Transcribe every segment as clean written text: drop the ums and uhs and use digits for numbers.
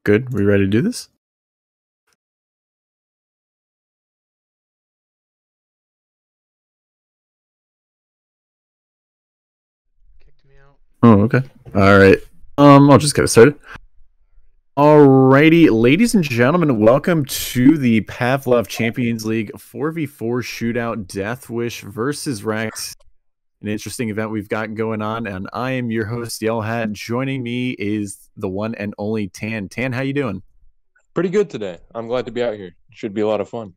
Good. We ready to do this? Kicked me out. Oh, okay. All right. I'll just get it started. Alrighty, ladies and gentlemen, welcome to the Pavlov Champions League 4v4 shootout Deathwish versus REKT. An interesting event we've got going on, and I am your host, Yellhat. Joining me is the one and only Tan. Tan, how you doing? Pretty good today. I'm glad to be out here. Should be a lot of fun.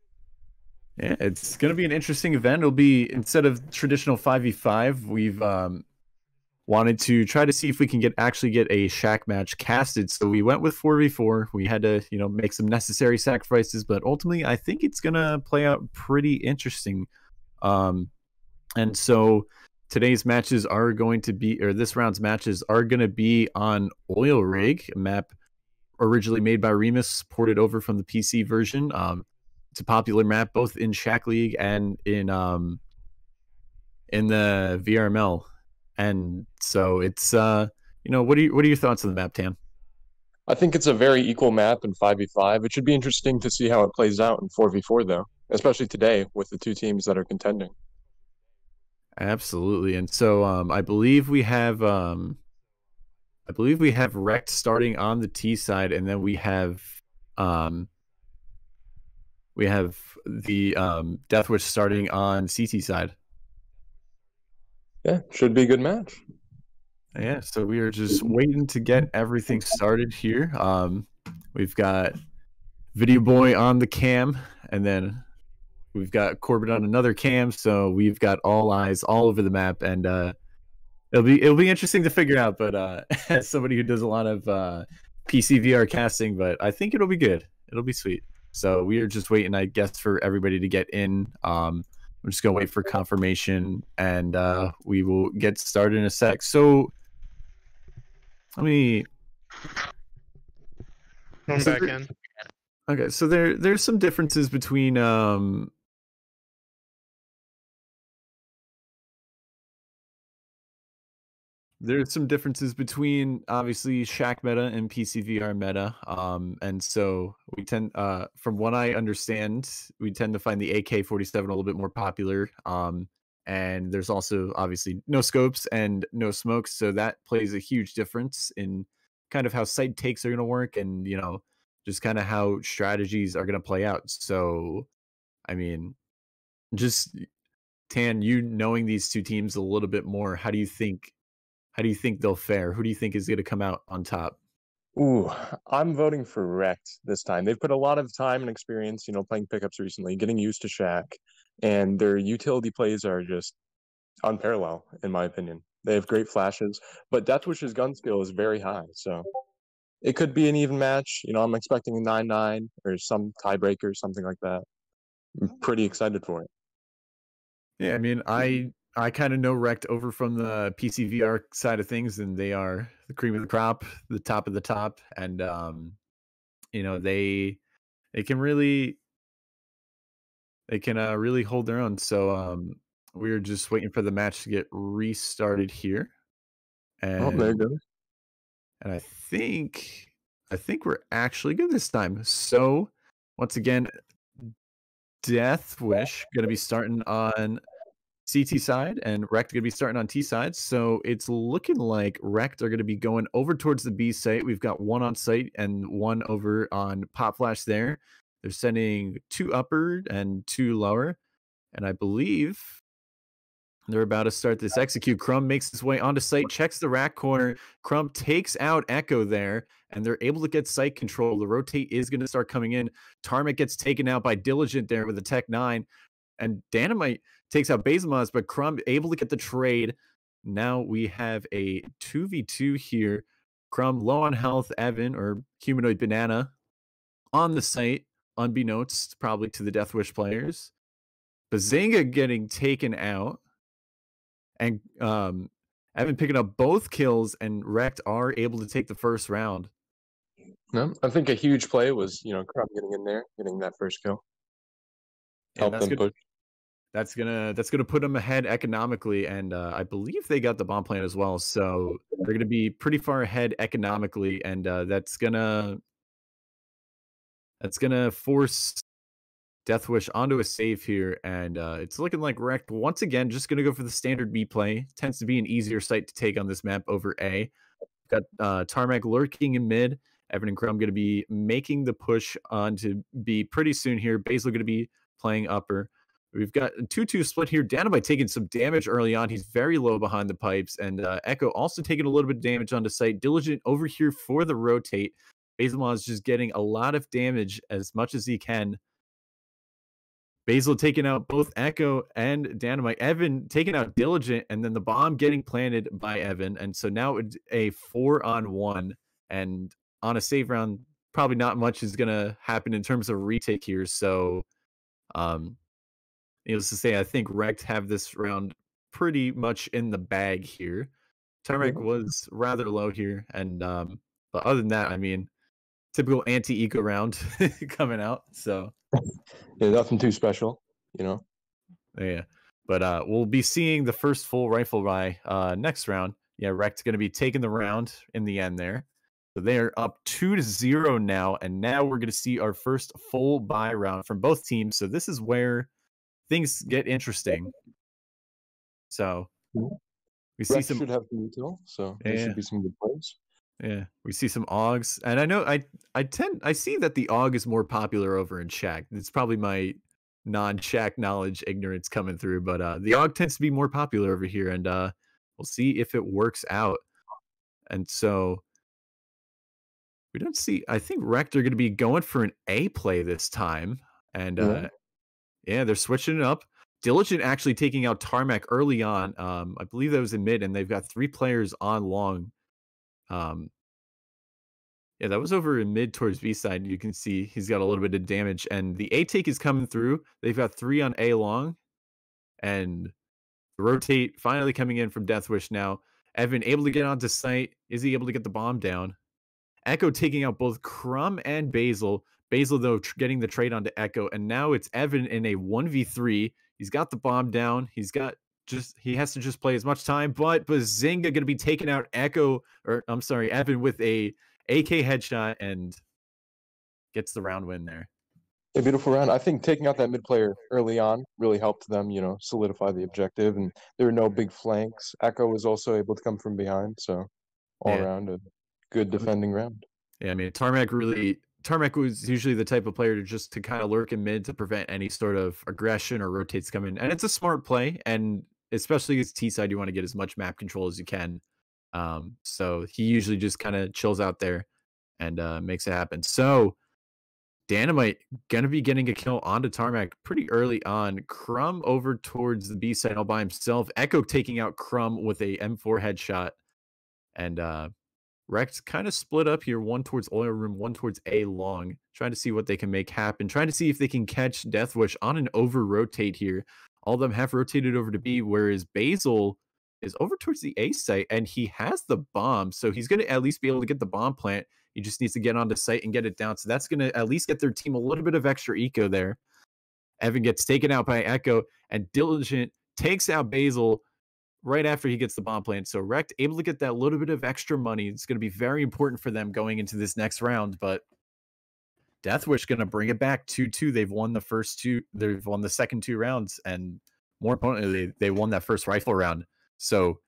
Yeah, it's gonna be an interesting event. It'll be, instead of traditional 5v5, we've wanted to try to see if we can actually get a Shack match casted. So we went with 4v4. We had to, make some necessary sacrifices, but ultimately I think it's gonna play out pretty interesting. And so today's matches are going to be, or this round's matches are going to be on Oil Rig, a map originally made by Remus, ported over from the PC version. It's a popular map both in Shack League and in the VRML. And so it's what are your thoughts on the map, Tan? I think it's a very equal map in 5v5. It should be interesting to see how it plays out in 4v4 though, especially today with the two teams that are contending. Absolutely. And so I believe we have REKT starting on the T side, and then we have the Deathwish starting on CT side. Yeah, should be a good match. Yeah, so we are just waiting to get everything started here. We've got Video Boy on the cam, and then we've got Corbett on another cam, so we've got all eyes all over the map, and it'll be interesting to figure out. But as somebody who does a lot of PC VR casting, but I think it'll be good. It'll be sweet. So we are just waiting, I guess, for everybody to get in. I'm just gonna wait for confirmation, and we will get started in a sec. So let me. I'm back in. Okay, so there's some differences between there's some differences between obviously Shack meta and PCVR meta. And so we tend, from what I understand, we tend to find the AK-47 a little bit more popular. And there's also obviously no scopes and no smokes, so that plays a huge difference in kind of how site takes are going to work, and just kind of how strategies are going to play out. So, I mean, just Tan, you knowing these two teams a little bit more, how do you think they'll fare? Who do you think is going to come out on top? Ooh, I'm voting for REKT this time. They've put a lot of time and experience, playing pickups recently, getting used to Shack, and their utility plays are just unparalleled, in my opinion. They have great flashes, but Deathwish's gun skill is very high, so it could be an even match. I'm expecting a 9-9 or some tiebreaker, something like that. I'm pretty excited for it. Yeah, I mean, I kind of know REKT over from the PC VR side of things, and they are the cream of the crop, the top of the top, and they can really really hold their own. So we're just waiting for the match to get restarted here, Oh, there you and go. I think we're actually good this time. So once again, Deathwish going to be starting on CT side, and REKT going to be starting on T side. So it's looking like REKT are going to be going over towards the B site. We've got one on site and one over on Pop Flash there. They're sending 2 upper and 2 lower, and I believe they're about to start this execute. Crumb makes his way onto site, checks the rack corner. Crumb takes out Echo there, and they're able to get site control. The rotate is going to start coming in. Tarmac gets taken out by Diligent there with a Tech 9, and Dynamite takes out Bezamos, but Crumb able to get the trade. Now we have a 2v2 here. Crumb low on health, Evan, or Humanoid Banana, on the site, unbeknownst probably to the Deathwish players. Bazinga getting taken out, and Evan picking up both kills, and REKT are able to take the first round. No, I think a huge play was, Crumb getting in there, getting that first kill. Help them push. That's gonna put them ahead economically, and I believe they got the bomb plant as well. So they're gonna be pretty far ahead economically, and that's gonna That's gonna force Deathwish onto a save here, and it's looking like REKT once again just gonna go for the standard B play. Tends to be an easier site to take on this map over A. Got Tarmac lurking in mid. Evan and Crumb going to be making the push on to B pretty soon here. Basil going to be playing upper. We've got a 2-2 split here. Dynamite taking some damage early on. He's very low behind the pipes. And Echo also taking a little bit of damage onto site. Diligent over here for the rotate. Basil is just getting a lot of damage as much as he can. Basil taking out both Echo and Dynamite. Evan taking out Diligent, and then the bomb getting planted by Evan. And so now it's a 4-on-1. And on a save round, probably not much is going to happen in terms of retake here. So, needless to say, I think REKT have this round pretty much in the bag here. Tarmac was rather low here. And, but other than that, I mean, typical anti-eco round coming out. So, yeah, nothing too special, Yeah, but we'll be seeing the first full rifle buy next round. Yeah, REKT's going to be taking the round in the end there. So they're up 2-0 now, and now we're going to see our first full buy round from both teams. So this is where things get interesting. So we see some should have the util, so there should be some good plays. Yeah, we see some AUGs, and I know I see that the AUG is more popular over in Shack. It's probably my non-Shack knowledge ignorance coming through, but the AUG tends to be more popular over here, and we'll see if it works out. And so we don't see. I think REKT are going to be going for an A play this time, and yeah, they're switching it up. Diligent actually taking out Tarmac early on. I believe that was in mid, and they've got 3 players on long. Yeah, that was over in mid towards B side. You can see he's got a little bit of damage, and the A take is coming through. They've got 3 on A long, and the rotate finally coming in from Deathwish now. Evan able to get onto site. Is he able to get the bomb down? Echo taking out both Crumb and Basil. Basil, though, getting the trade onto Echo, and now it's Evan in a 1v3. He's got the bomb down. He has to just play as much time, but Bazinga going to be taking out Evan with a AK headshot and gets the round win there. A beautiful round. I think taking out that mid player early on really helped them, solidify the objective, and there were no big flanks. Echo was also able to come from behind, so all around a good defending round. Yeah, I mean, Tarmac was usually the type of player to kind of lurk in mid to prevent any sort of aggression or rotates coming. And it's a smart play, and especially as T side, you want to get as much map control as you can. So he usually just kind of chills out there and makes it happen. So Dynamite gonna be getting a kill onto Tarmac pretty early on. Crumb over towards the B side all by himself. Echo taking out Crumb with a M4 headshot. And REKT kind of split up here, one towards oil room, one towards A long, trying to see what they can make happen, trying to see if they can catch Deathwish on an over rotate here. All of them have rotated over to B, whereas Basil is over towards the A site, and he has the bomb, so he's going to at least be able to get the bomb plant. He just needs to get onto site and get it down, so that's going to at least get their team a little bit of extra eco there. Evan gets taken out by Echo, and Diligent takes out Basil right after he gets the bomb plant. So REKT able to get that little bit of extra money. It's going to be very important for them going into this next round, but Deathwish going to bring it back 2-2. They've won the first 2. They've won the second 2 rounds, and more importantly, they won that first rifle round. So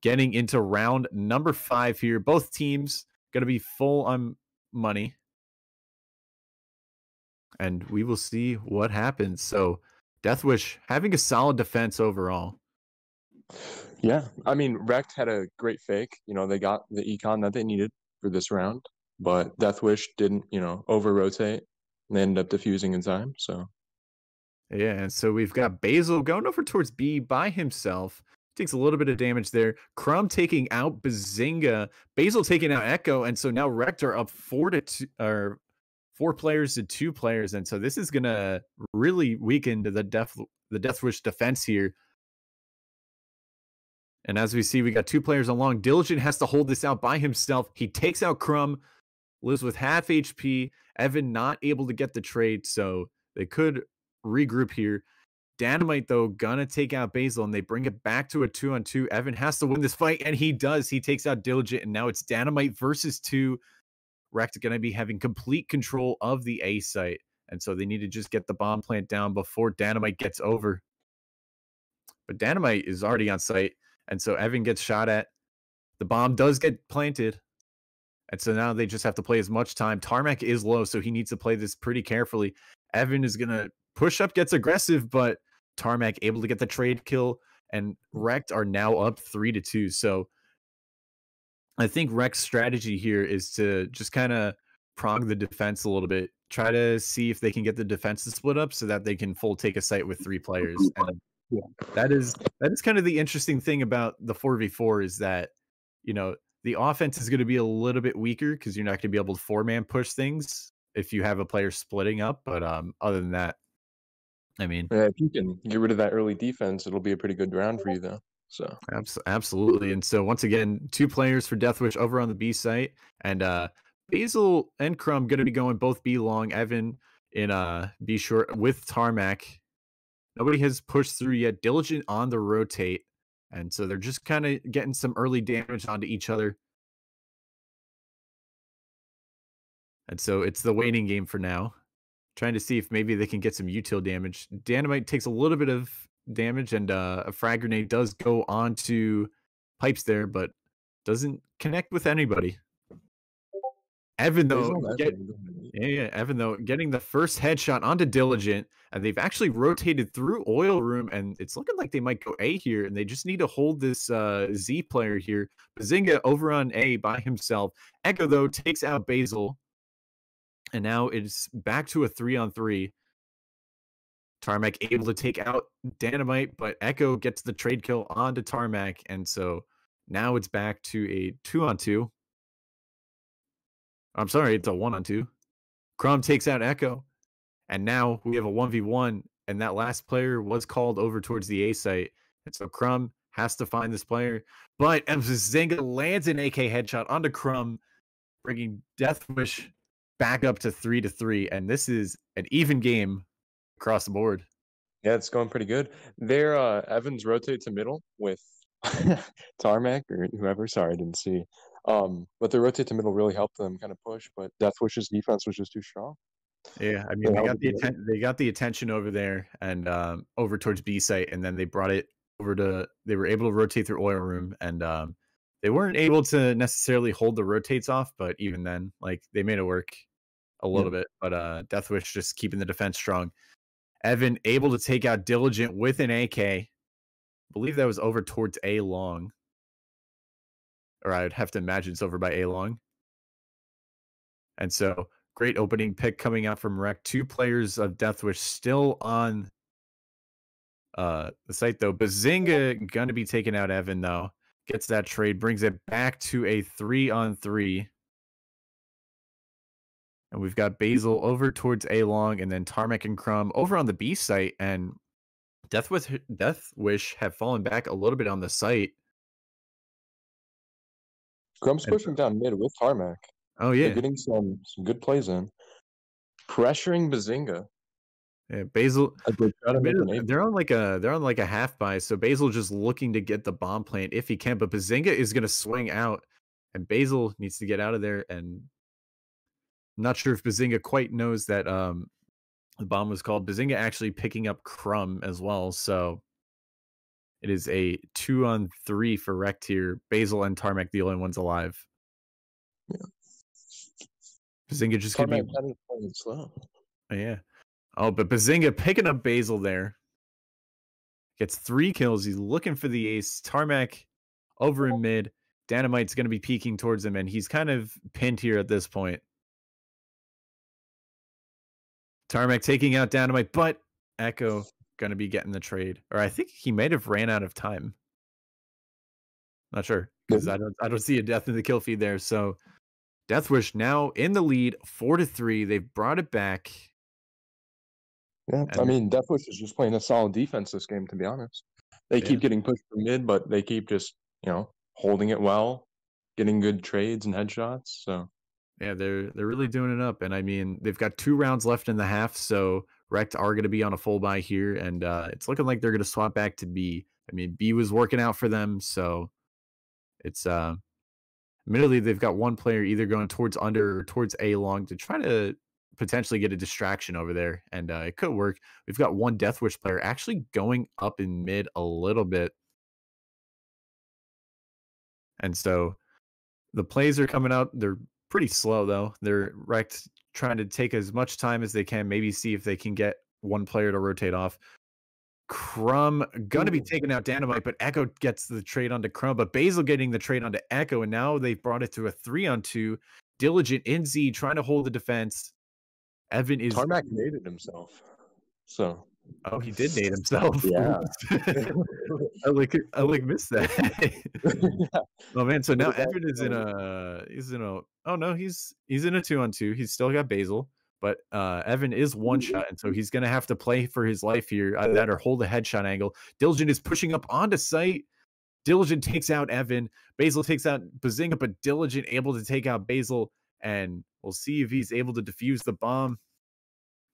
getting into round number 5 here, both teams going to be full on money, and we will see what happens. So Deathwish having a solid defense overall. Yeah, I mean, REKT had a great fake. They got the econ that they needed for this round, but Deathwish didn't, over-rotate, and they ended up defusing in time, so. Yeah, and so we've got Basil going over towards B by himself. Takes a little bit of damage there. Crumb taking out Bazinga. Basil taking out Echo, and so now REKT are up 4 players to 2 players, and so this is going to really weaken the Deathwish defense here. And as we see, we got 2 players along. Diligent has to hold this out by himself. He takes out Crumb, lives with half HP. Evan not able to get the trade, so they could regroup here. Dynamite, though, gonna take out Basil, and they bring it back to a 2-on-2. Evan has to win this fight, and he does. He takes out Diligent, and now it's Dynamite versus 2. REKT going to be having complete control of the A site. And so they need to just get the bomb plant down before Dynamite gets over. But Dynamite is already on site. And so Evan gets shot at. The bomb does get planted. And so now they just have to play as much time. Tarmac is low, so he needs to play this pretty carefully. Evan is going to push up, gets aggressive, but Tarmac able to get the trade kill. And REKT are now up 3-2. So I think REKT's strategy here is to just kind of prong the defense a little bit. Try to see if they can get the defense to split up so that they can full take a site with 3 players. And that is kind of the interesting thing about the 4v4 is that, you know, the offense is going to be a little bit weaker because you're not going to be able to 4-man push things if you have a player splitting up. But other than that, I mean, yeah, if you can get rid of that early defense, it'll be a pretty good round for you, though. So absolutely. And so once again, 2 players for Deathwish over on the B site, and Basil and Crumb going to be going both B long. Evan in B short with Tarmac. Nobody has pushed through yet. Diligent on the rotate. And so they're just kind of getting some early damage onto each other. And so it's the waiting game for now. Trying to see if maybe they can get some util damage. Dynamite takes a little bit of damage, and a frag grenade does go onto pipes there, but doesn't connect with anybody. Evan, though, Evan, though, getting the first headshot onto Diligent, and they've actually rotated through Oil Room, and it's looking like they might go A here, and they just need to hold this Z player here. Bazinga over on A by himself. Echo, though, takes out Basil, and now it's back to a 3-on-3. Tarmac able to take out Dynamite, but Echo gets the trade kill onto Tarmac, and so now it's back to a 2-on-2. I'm sorry, it's a 1-on-2. Crumb takes out Echo, and now we have a 1v1, and that last player was called over towards the A site. And so Crumb has to find this player, but Bazinga lands an AK headshot onto Crumb, bringing Deathwish back up to 3-3, and this is an even game across the board. Yeah, it's going pretty good. There, Evans rotate to middle with Tarmac or whoever. Sorry, I didn't see. But the rotate to middle really helped them kind of push, but Deathwish's defense was just too strong. Yeah, I mean, they got the attention over there and over towards B site, and then they brought it over to. They were able to rotate through Oil Room, and they weren't able to necessarily hold the rotates off, but even then, like they made it work a little bit. But Deathwish just keeping the defense strong. Evan able to take out Diligent with an AK. I believe that was over towards A long. Or I'd have to imagine it's over by A long. And so great opening pick coming out from REKT. 2 players of Deathwish still on the site, though. Bazinga going to be taking out Evan, though. Gets that trade, brings it back to a 3-on-3. And we've got Basil over towards A long, and then Tarmac and Crumb over on the B site. And Deathwish have fallen back a little bit on the site. Crumb's pushing down mid with Tarmac. Oh yeah, they're getting some good plays in, pressuring Bazinga. Yeah, Basil. They're on like a half buy, so Basil just looking to get the bomb plant if he can. But Bazinga is going to swing out, and Basil needs to get out of there. And I'm not sure if Bazinga quite knows that the bomb was called. Bazinga actually picking up Crumb as well, so it is a 2-on-3 for REKT here. Basil and Tarmac the only ones alive. Yeah. Bazinga just could be slow. Oh, yeah. Oh, but Bazinga picking up Basil there. Gets 3 kills. He's looking for the ace. Tarmac over in mid. Dynamite's going to be peeking towards him, and he's kind of pinned here at this point. Tarmac taking out Dynamite, but Echo going to be getting the trade. Or I think he might have ran out of time. Not sure, because I don't see a death in the kill feed there. So Deathwish now in the lead, 4-3. They've brought it back. Yeah, I mean, Deathwish is just playing a solid defense this game, to be honest. They keep getting pushed from mid, but they keep just, holding it well, getting good trades and headshots. So yeah, they're really doing it up. And I mean, they've got 2 rounds left in the half, so REKT are going to be on a full buy here, and it's looking like they're going to swap back to B. I mean, B was working out for them, so it's Admittedly, they've got one player either going towards under or towards A long to try to potentially get a distraction over there, and it could work. We've got one Deathwish player actually going up in mid a little bit, and so the plays are coming out. They're pretty slow though. They're REKT trying to take as much time as they can, maybe see if they can get one player to rotate off. Crumb gonna be taking out Dynamite, but Echo gets the trade onto Crumb, but Basil getting the trade onto Echo, and now they've brought it to a 3-on-2. Diligent in Z trying to hold the defense. Evan is Tarmac naded himself. So oh, he did nade himself. Yeah. I missed that. Yeah. Oh man, so now What about, Evan is in a oh no, he's in a 2-on-2. He's still got Basil, but Evan is one shot, and so he's gonna have to play for his life here. That or hold a headshot angle. Diligent is pushing up onto site. Diligent takes out Evan. Basil takes out Bazinga, but Diligent able to take out Basil, and we'll see if he's able to defuse the bomb.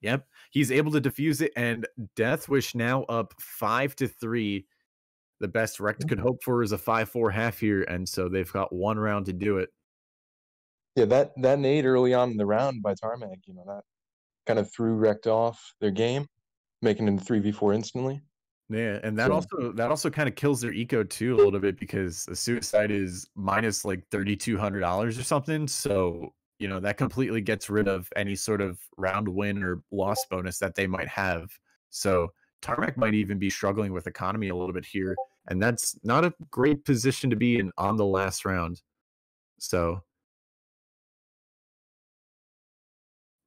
Yep, he's able to defuse it, and Deathwish now up 5-3. The best REKT could hope for is a 5-4 half here, and so they've got one round to do it. Yeah, that nade early on in the round by Tarmac, that kind of threw REKT off their game, making them 3v4 instantly. Yeah, and that also kind of kills their eco too a little bit, because the suicide is minus like $3,200 or something. So that completely gets rid of any sort of round win or loss bonus that they might have. So Tarmac might even be struggling with economy a little bit here, and that's not a great position to be in on the last round. So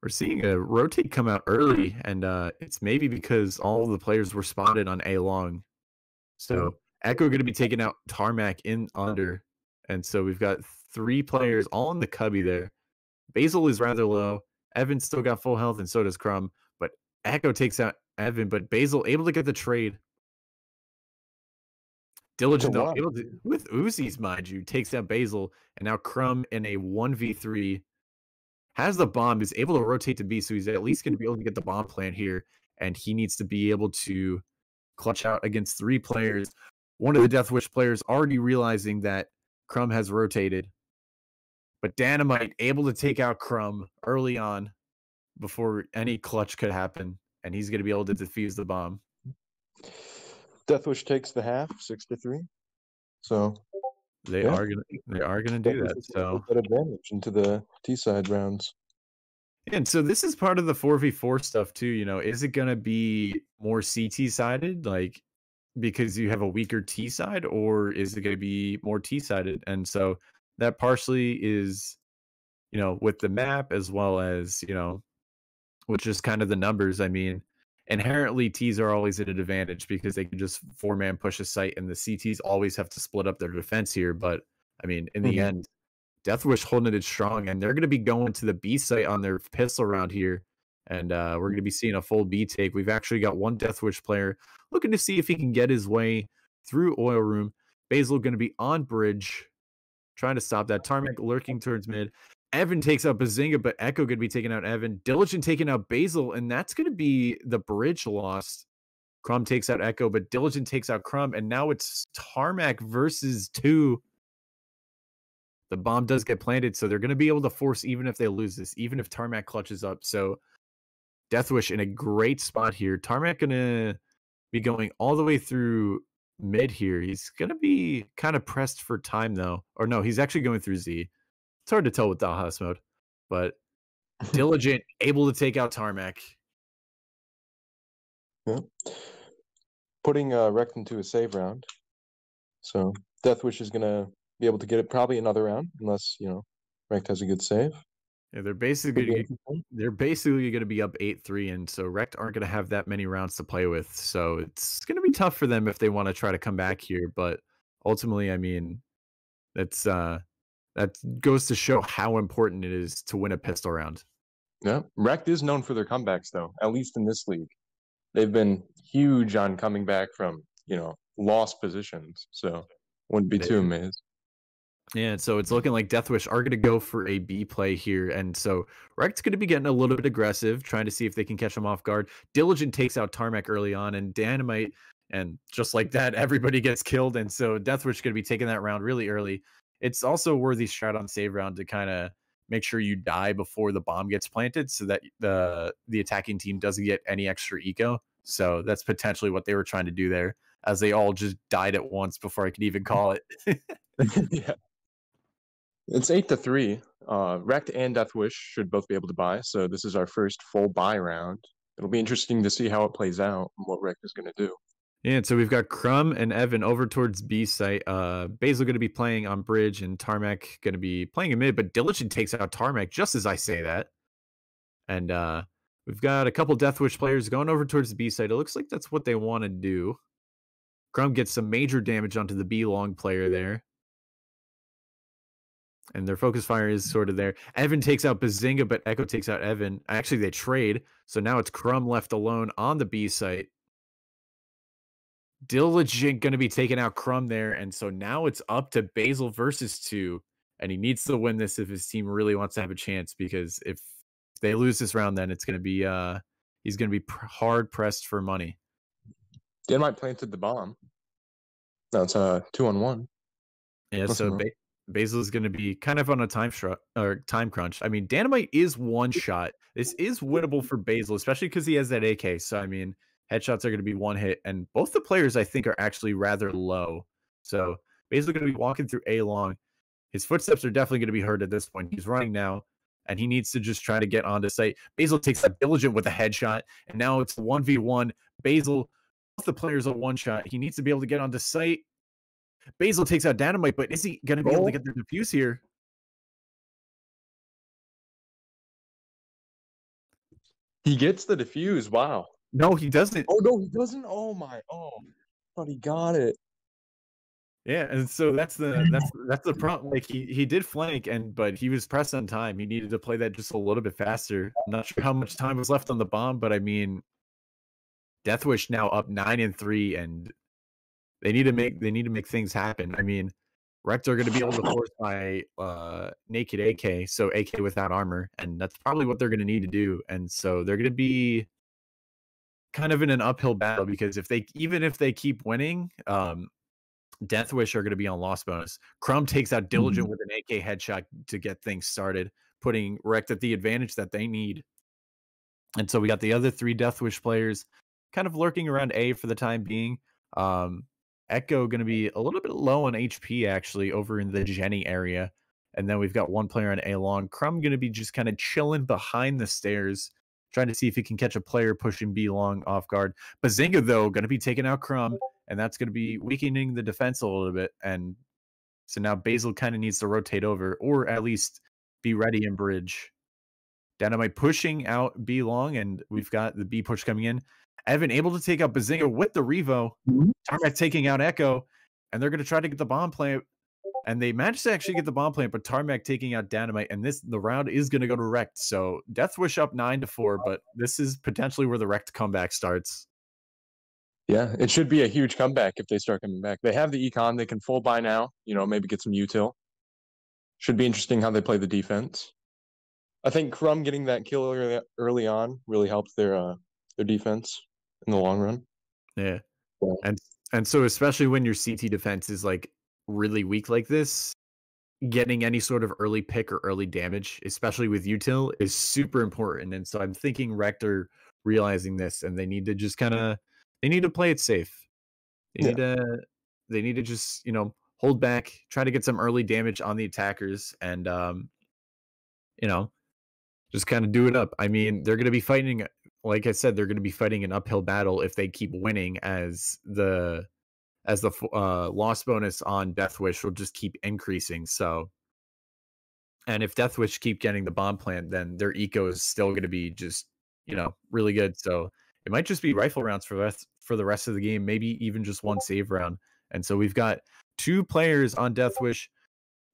we're seeing a rotate come out early, and it's maybe because all the players were spotted on A long. So Echo going to be taking out Tarmac in under, and so we've got 3 players all in the cubby there. Basil is rather low. Evan still got full health, and so does Crumb. But Echo takes out Evan, but Basil able to get the trade. Diligent though, able to, with Uzis, mind you, takes out Basil, and now Crumb in a 1v3 has the bomb, is able to rotate to B, so he's at least going to be able to get the bomb plant here, and he needs to be able to clutch out against 3 players. One of the Deathwish players already realizing that Crumb has rotated, but Dynamite able to take out Crumb early on before any clutch could happen, and he's going to be able to defuse the bomb. Deathwish takes the half, 6-3. So they are gonna do that. So that advantage into the T side rounds. And so this is part of the 4v4 stuff too. Is it gonna be more CT sided, like because you have a weaker T side, or is it gonna be more T sided? And so that partially is, with the map, as well as with just kind of the numbers. I mean, inherently Ts are always at an advantage because they can just 4-man push a site, and the CTs always have to split up their defense here. But I mean, in the end, Deathwish holding it strong, and they're going to be going to the B site on their pistol round here, and we're going to be seeing a full B take. We've actually got one Deathwish player looking to see if he can get his way through Oil Room. Basil going to be on bridge, trying to stop that. Tarmac lurking towards mid. Evan takes out Bazinga, but Echo going to be taking out Evan. Diligent taking out Basil, and that's going to be the bridge lost. Crumb takes out Echo, but Diligent takes out Crumb, and now it's Tarmac versus 2. The bomb does get planted, so they're going to be able to force, even if they lose this, even if Tarmac clutches up. So Deathwish in a great spot here. Tarmac going to be going all the way through mid here. He's going to be kind of pressed for time, though. Or no, he's actually going through Z. It's hard to tell with Dallas mode, but Diligent able to take out Tarmac. Yeah. Putting REKT into a save round. So Deathwish is going to be able to get it probably another round, unless, REKT has a good save. Yeah, they're basically going to be up 8-3, and so REKT aren't going to have that many rounds to play with. So it's going to be tough for them if they want to try to come back here. But ultimately, I mean, that goes to show how important it is to win a pistol round. Yeah, REKT is known for their comebacks, though, at least in this league. They've been huge on coming back from, lost positions. So wouldn't be too amazed. Yeah, so it's looking like Deathwish are going to go for a B play here. And so REKT's going to be getting a little bit aggressive, trying to see if they can catch him off guard. Diligent takes out Tarmac early on, and Dynamite, and just like that, everybody gets killed. And so Deathwish is going to be taking that round really early. it's also a worthy strat on save round to kind of make sure you die before the bomb gets planted so that the attacking team doesn't get any extra eco. So that's potentially what they were trying to do there, as they all just died at once before I could even call it. Yeah. It's 8-3. REKT and Deathwish should both be able to buy, so this is our first full buy round. It'll be interesting to see how it plays out and what REKT is going to do. Yeah, so we've got Crumb and Evan over towards B site. Basil going to be playing on bridge, and Tarmac going to be playing in mid, but Diligent takes out Tarmac just as I say that. And we've got a couple Deathwish players going over towards the B site. It looks like that's what they want to do. Crumb gets some major damage onto the B long player there. And their focus fire is sort of there. Evan takes out Bazinga, but Echo takes out Evan. Actually, they trade. So now it's Crumb left alone on the B site. Diligent going to be taking out Crumb there. And so now it's up to Basil versus 2. And he needs to win this if his team really wants to have a chance. Because if they lose this round, then it's going to be he's going to be hard pressed for money. Dynamite planted the bomb. No, it's a 2-on-1. Yeah, so Basil is going to be kind of on a time crunch. I mean, Dynamite is one shot. This is winnable for Basil, especially because he has that AK. So, I mean, headshots are going to be one hit. And both the players, I think, are actually rather low. So, Basil going to be walking through A long. His footsteps are definitely going to be heard at this point. He's running now, and he needs to just try to get onto site. Basil takes a Diligent with a headshot, and now it's 1v1. Basil, both the players are one shot. He needs to be able to get onto site. Basil takes out Dynamite, but is he going to be able to get the defuse here? He gets the defuse. Wow. No, he doesn't. Oh, no, he doesn't? Oh, my. Oh, but he got it. Yeah, and so that's the problem. Like he did flank, but he was pressed on time. He needed to play that just a little bit faster. I'm not sure how much time was left on the bomb, but I mean, Deathwish now up 9-3, and they need to make things happen. I mean, REKT are going to be able to force my naked AK, so AK without armor, and that's probably what they're going to need to do. And so they're going to be kind of in an uphill battle because even if they keep winning, Deathwish are going to be on loss bonus. Crumb takes out Diligent with an AK headshot to get things started, putting REKT at the advantage that they need. And so we got the other 3 Deathwish players kind of lurking around A for the time being. Echo going to be a little bit low on HP, actually, over in the Jenny area. And then we've got one player on A long. Crumb going to be just kind of chilling behind the stairs, trying to see if he can catch a player pushing B long off guard. Bazinga, though, going to be taking out Crumb, and that's going to be weakening the defense a little bit. And so now Basil kind of needs to rotate over, or at least be ready in bridge. Dynamite pushing out B long, and we've got the B push coming in. Evan able to take out Bazinga with the Revo. Tarmac taking out Echo, and they're going to try to get the bomb plant. And they managed to actually get the bomb plant, but Tarmac taking out Dynamite, and the round is going to go to REKT. So Deathwish up 9-4, but this is potentially where the REKT comeback starts. Yeah, it should be a huge comeback if they start coming back. They have the econ. They can full buy now, maybe get some util. Should be interesting how they play the defense. I think Crumb getting that kill early on really helps their defense in the long run. Yeah. And so especially when your CT defense is like really weak like this, getting any sort of early pick or early damage, especially with util, is super important. And so I'm thinking REKT are realizing this, and they need to just they need to play it safe. They need to just, hold back, try to get some early damage on the attackers, and just kind of do it up. I mean, they're going to be fighting, like I said, they're going to be fighting an uphill battle if they keep winning, as the loss bonus on Deathwish will just keep increasing. So, and if Deathwish keep getting the bomb plant, then their eco is still going to be just, really good. So it might just be rifle rounds for the rest of the game, maybe even just one save round. And so we've got 2 players on Deathwish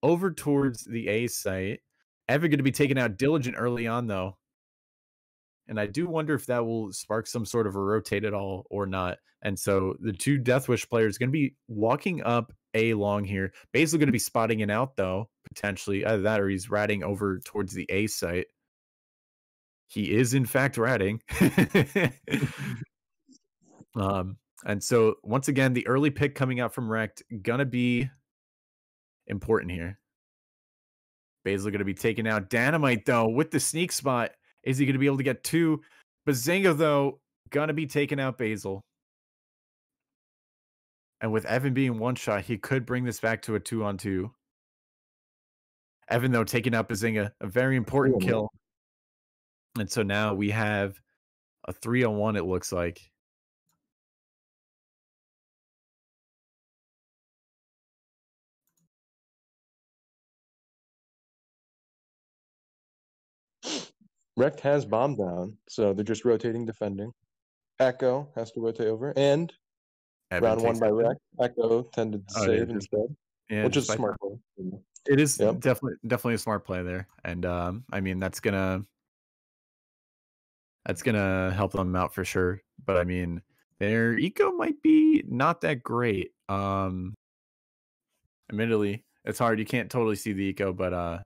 over towards the A site. Evan going to be taking out Diligent early on, though. And I do wonder if that will spark some sort of a rotate at all or not. And so the 2 Deathwish players going to be walking up A long here. Basically going to be spotting it out, though, potentially. Either that or he's ratting over towards the A site. He is, in fact, ratting. And so, once again, the early pick coming out from REKT, going to be important here. Basil going to be taking out Dynamite, though, with the sneak spot. Is he going to be able to get 2? Bazinga, though, going to be taking out Basil. And with Evan being one shot, he could bring this back to a 2-on-2. Evan, though, taking out Bazinga, a very important kill. And so now we have a 3-on-1, it looks like. REKT has bomb down, so they're just rotating defending. Echo has to rotate over, and Evan round 1 by REKT. Echo tended to save instead, which is smart play. It is definitely a smart play there, and I mean that's gonna help them out for sure. But I mean their eco might be not that great. Admittedly, it's hard. You can't totally see the eco, but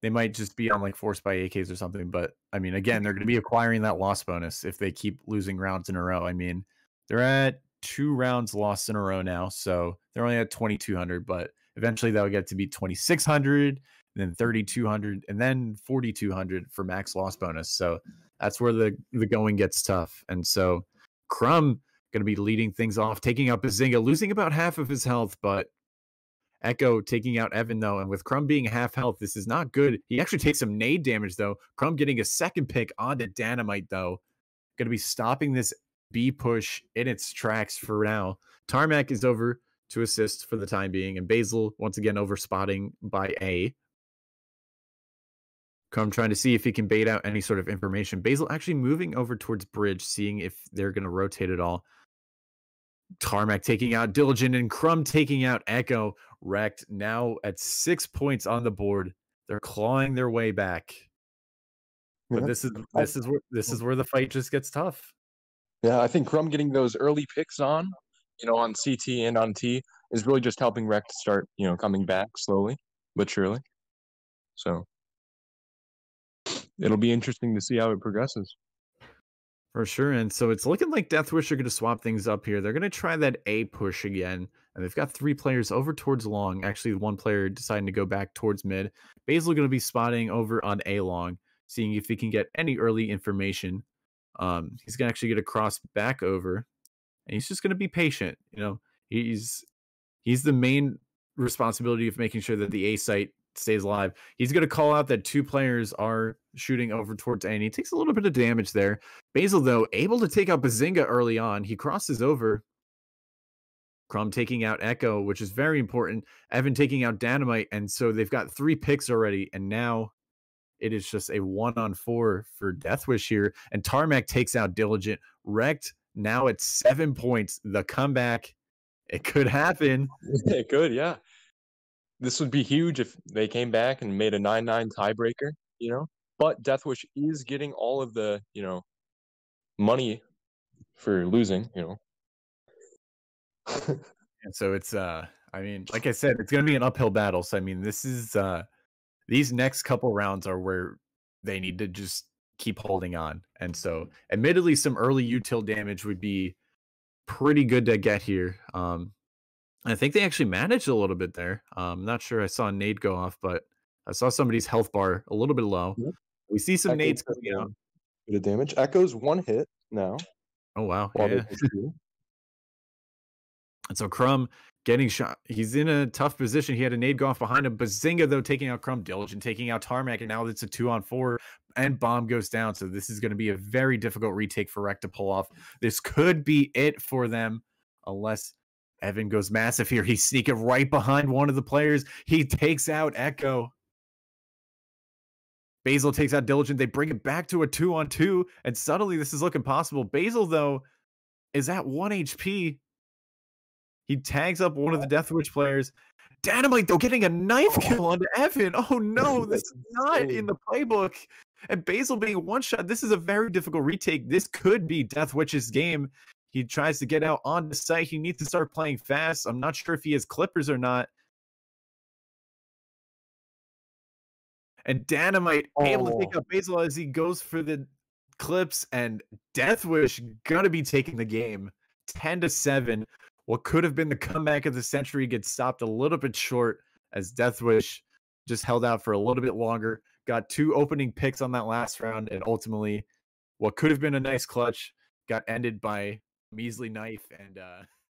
they might just be on like forced by AKs or something. But I mean, again, they're going to be acquiring that loss bonus if they keep losing rounds in a row. I mean, they're at 2 rounds lost in a row now, so they're only at 2,200. But eventually, that'll get to be 2,600, then 3,200, and then 4,200 for max loss bonus. So that's where the going gets tough. And so Crumb going to be leading things off, taking out Bazinga, losing about half of his health, but Echo taking out Evan, though, and with Crumb being half health, this is not good. He actually takes some nade damage, though. Crumb getting a second pick onto Dynamite, though. Going to be stopping this B push in its tracks for now. Tarmac is over to assist for the time being, and Basil, once again, over spotting by A. Crumb trying to see if he can bait out any sort of information. Basil actually moving over towards Bridge, seeing if they're going to rotate it all. Tarmac taking out Diligent and Crumb taking out Echo. REKT now at 6 points on the board. They're clawing their way back. But this is where the fight just gets tough. Yeah, I think Crumb getting those early picks on CT and on T is really just helping REKT start, coming back slowly but surely. So it'll be interesting to see how it progresses. For sure. And so it's looking like Deathwish are going to swap things up here. They're going to try that A push again. And they've got 3 players over towards long. Actually, 1 player deciding to go back towards mid. Basil going to be spotting over on A long, seeing if he can get any early information. He's going to actually get a cross back over. And he's just going to be patient. He's the main responsibility of making sure that the A site stays alive. He's going to call out that 2 players are shooting over towards A, and he takes a little bit of damage there. Basil, though, able to take out Bazinga early on. He crosses over. Crumb taking out Echo, which is very important. Evan taking out Dynamite, and so they've got 3 picks already, and now it is just a 1-on-4 for Deathwish here, and Tarmac takes out Diligent. REKT now at 7 points. The comeback, it could happen. It could, yeah. This would be huge if they came back and made a 9-9 tiebreaker, But Deathwish is getting all of the, money for losing, And so it's, I mean, like I said, it's going to be an uphill battle. So, I mean, this is, these next couple rounds are where they need to just keep holding on. And so, admittedly, some early util damage would be pretty good to get here. I think they actually managed a little bit there. I'm not sure I saw a nade go off, but I saw somebody's health bar a little bit low. Yep. We see some nades coming out. Bit of damage. Echo's 1 hit now. Oh, wow. Yeah. And so Crumb getting shot. He's in a tough position. He had a nade go off behind him. Bazinga, though, taking out Crumb. Diligent taking out Tarmac, and now it's a 2-on-4, and bomb goes down. So this is going to be a very difficult retake for REKT to pull off. This could be it for them, unless Evan goes massive here. He's sneaking right behind one of the players. He takes out Echo. Basil takes out Diligent. They bring it back to a 2-on-2, and suddenly this is looking possible. Basil, though, is at 1 HP. He tags up one of the Deathwish players. Dynamite, though, getting a knife kill onto Evan. Oh, no, this is not in the playbook. And Basil being 1-shot, this is a very difficult retake. This could be Deathwish's game. He tries to get out on the site. He needs to start playing fast. I'm not sure if he has clippers or not. And Dynamite able to take out Basil as he goes for the clips, and Deathwish gonna be taking the game 10-7. What could have been the comeback of the century gets stopped a little bit short as Deathwish just held out for a little bit longer, got 2 opening picks on that last round, and ultimately what could have been a nice clutch got ended by a measly knife and